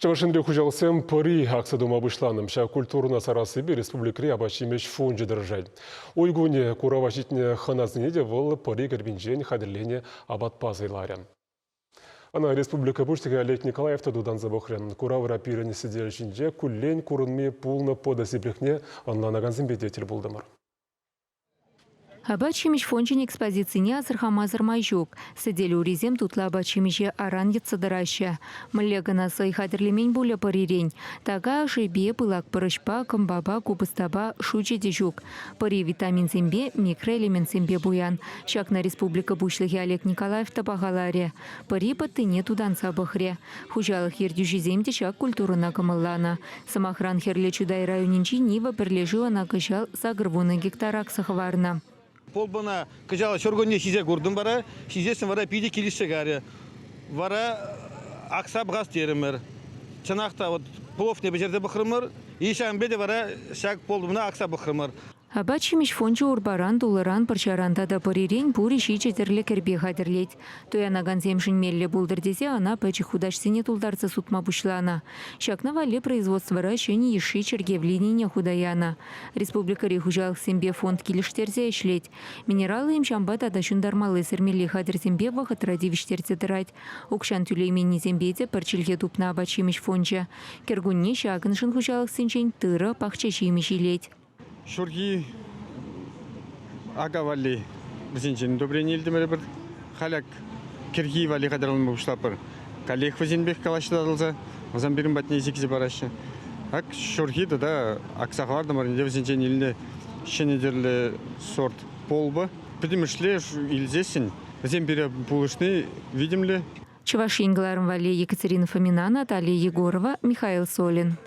Чавашинде хужалсем пори аксадума обышланым. Ша культурна сарасыбе республикри абачимеш фонжи держать. Ойгуне куравашитне ханазниде вол пори гарбинжен хадерлене абатпазайларян. Ана республика буштига Олег Николаев тадудан забохрен. Куравра пирени сиделшинже куллень курунме пулна подасибрехне аннанаган зимбедетель булдамар. Абачимиш фонжин экспозицияне азырхамазыр майжук. Сидели уризем тутла абачимиже аран етсадараща. Млегана сай хадерлемень буля парирень. Тага жебе пылак парышпа, камбаба, кубыстаба, шуче дежук. Пари витамин зембе, микроэлемент зембе буян. Шак на республика бушлыхи Олег Николаев табагаларе. Пари паттыне тудан сабахре. Хужалых ердюжи земде шак культурына камыллана. Самахран херле чудай районинчи нива перлежуа на кышал сагрвуны гектарак сахварна. Полбана кажала шоргонне сизе гордым бара, сизесен вара пиде килише гаря. Вара аксаб газ теремер. Чанахта вот плов не бежерде бахрымыр, и шамбеде вара шак полбана аксаб бахрымыр. Абачимиш фонжи урбаран дуларан парчаранда да парирень бури шиче терле кербе хадерлеть. Тоянаган земшин мелле булдырдезе ана пэчи худашсине тулдарца сутма бушлана. Шакна вале производство ращени еши чергевлинине худаяна. Республика рехужалых сембе фонд килиштерзе эшлеть. Минералы им шамбат адашун дармалы сырмели хадер сембе вахат радивиштерзе дырать. Укшан тюлеймени зембеде парчильге тупна абачимиш фонжа. Кергунне шагыншин хужалых синчень тыра пахчеши имишилеть. Шурги агавали бізенчен добрен елдімері бір халяк кирги вали қадырылын бұғышлапыр. Калех вазенбек калашыдадылса, вазан берін батне есекізе барашы. Ак шурги да аксақварды марынде вазенчен елінде шенедерлі сорт полбы. Підімішле илзесін, вазен бері бұғышны видимлі. Чавашингларым вали Екатерина Фомина, Наталья Егорова, Михаил Солин.